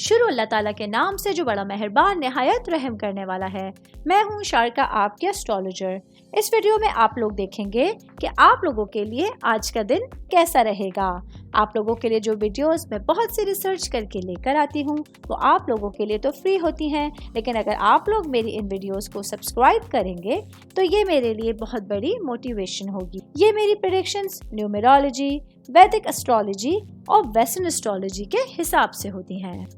शुरू अल्लाह ताला के नाम से जो बड़ा मेहरबान निहायत रहम करने वाला है। मैं हूँ शारका, आपके एस्ट्रोलॉजर। इस वीडियो में आप लोग देखेंगे कि आप लोगों के लिए आज का दिन कैसा रहेगा। आप लोगों के लिए जो वीडियोस मैं बहुत सी रिसर्च करके लेकर आती हूँ वो आप लोगों के लिए तो फ्री होती हैं, लेकिन अगर आप लोग मेरी इन वीडियोस को सब्सक्राइब करेंगे तो ये मेरे लिए बहुत बड़ी मोटिवेशन होगी। ये मेरी प्रेडिक्शंस न्यूमेरोलॉजी, वैदिक एस्ट्रोलॉजी और वेस्टर्न एस्ट्रोलॉजी के हिसाब से होती हैं।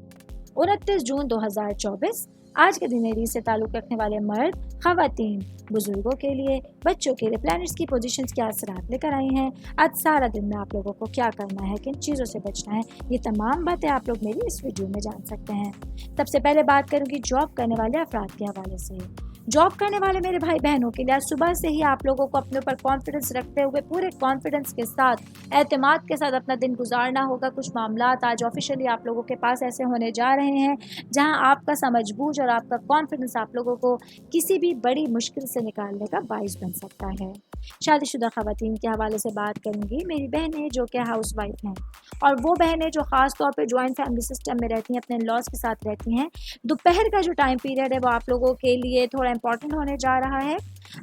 29 जून 2024 आज के दिन एरीज से ताल्लुक़ रखने वाले मर्द, ख़वातीन, बुजुर्गों के लिए, बच्चों के लिए प्लैनेट्स की पोजीशंस क्या असरात लेकर आई हैं। आज सारा दिन में आप लोगों को क्या करना है, किन चीज़ों से बचना है, ये तमाम बातें आप लोग मेरी इस वीडियो में जान सकते हैं। सबसे पहले बात करूँगी जॉब करने वाले अफराद के हवाले से। जॉब करने वाले मेरे भाई बहनों के लिए आज सुबह से ही आप लोगों को अपने ऊपर कॉन्फिडेंस रखते हुए पूरे कॉन्फिडेंस के साथ, एतमाद के साथ अपना दिन गुजारना होगा। कुछ मामलात आज ऑफिशियली आप लोगों के पास ऐसे होने जा रहे हैं जहां आपका समझबूझ और आपका कॉन्फिडेंस आप लोगों को किसी भी बड़ी मुश्किल से निकालने का बाइस बन सकता है। शादीशुदा ख़वातीन के हवाले से बात करूँगी। मेरी बहनें जो कि हाउस वाइफ हैं और वो बहनें जो ख़ास तौर पे जॉइंट फैमिली सिस्टम में रहती हैं, अपने लॉज के साथ रहती हैं, दोपहर का जो टाइम पीरियड है वो आप लोगों के लिए थोड़ा इंपॉर्टेंट होने जा रहा है।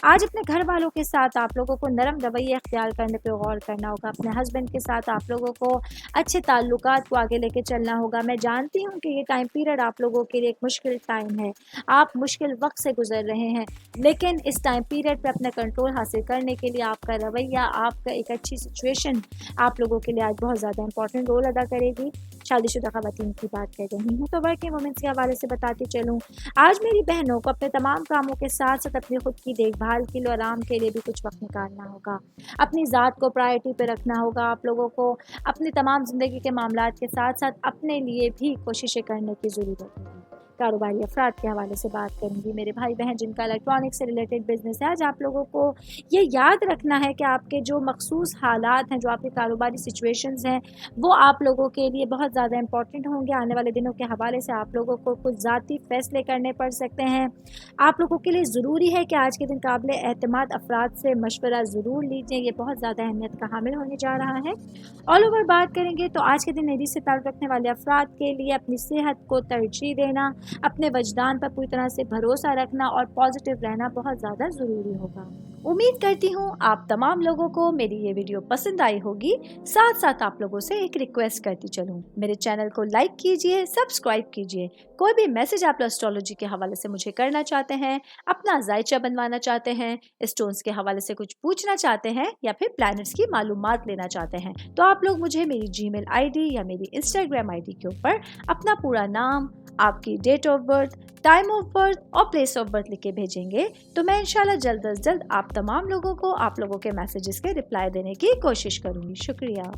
आज अपने घर वालों के साथ आप लोगों को नरम रवैया इख्तियार करने पे गौर करना होगा। अपने हस्बैंड के साथ आप लोगों को अच्छे ताल्लुकात को आगे लेके चलना होगा। मैं जानती हूँ कि ये टाइम पीरियड आप लोगों के लिए एक मुश्किल टाइम है, आप मुश्किल वक्त से गुजर रहे हैं, लेकिन इस टाइम पीरियड पे अपना कंट्रोल हासिल करने के लिए आपका रवैया, आपका एक अच्छी सिचुएशन आप लोगों के लिए आज बहुत ज़्यादा इंपॉर्टेंट रोल अदा करेगी। शादीशुदा ख़वातीन की बात कर रही हूँ तो वर्किंग वुमेन्स के हवाले से बताती चलूँ। आज मेरी बहनों को अपने तमाम कामों के साथ साथ अपनी खुद की देखभाल के लिए, आराम के लिए भी कुछ वक्त निकालना होगा। अपनी ज़ात को प्रायोरिटी पे रखना होगा। आप लोगों को अपनी तमाम ज़िंदगी के मामलात के साथ साथ अपने लिए भी कोशिशें करने की ज़रूरत है। कारोबारी अफराद के हवाले से बात करूँगी। मेरे भाई बहन जिनका इलेक्ट्रॉनिक से रिलेटेड बिजनेस है, आज आप लोगों को ये याद रखना है कि आपके जो मखसूस हालात हैं, जो आपके कारोबारी सिचुएशंस हैं, वो आप लोगों के लिए बहुत ज़्यादा इंपॉर्टेंट होंगे। आने वाले दिनों के हवाले से आप लोगों को कुछ ज़ाती फ़ैसले करने पड़ सकते हैं। आप लोगों के लिए ज़रूरी है कि आज के दिन काबिल एतमाद अफराद से मशवरा ज़रूर लीजिए, ये बहुत ज़्यादा अहमियत का हामिल होने जा रहा है। ऑल ओवर बात करेंगे तो आज के दिन एरीज से ताल्लुक़ रखने वाले अफराद के लिए अपनी सेहत को तरजीह देना, अपने वजदान पर पूरी तरह से भरोसा रखना और पॉजिटिव रहना बहुत ज़्यादा ज़रूरी होगा। उम्मीद करती हूँ आप तमाम लोगों को मेरी ये वीडियो पसंद आई होगी। साथ साथ आप लोगों से एक रिक्वेस्ट करती चलूँ, मेरे चैनल को लाइक कीजिए, सब्सक्राइब कीजिए। कोई भी मैसेज आप एस्ट्रोलॉजी के हवाले से मुझे करना चाहते हैं, अपना जायचा बनवाना चाहते हैं, स्टोन्स के हवाले से कुछ पूछना चाहते हैं या फिर प्लैनेट्स की मालूमात लेना चाहते हैं, तो आप लोग मुझे मेरी जीमेल आईडी या मेरी इंस्टाग्राम आईडी के ऊपर अपना पूरा नाम, आपकी date of birth, time of birth और प्लेस ऑफ बर्थ लिख के भेजेंगे तो मैं इंशाल्लाह जल्द अज जल्द आप तमाम लोगों को आप लोगों के मैसेजेस के रिप्लाई देने की कोशिश करूँगी। शुक्रिया।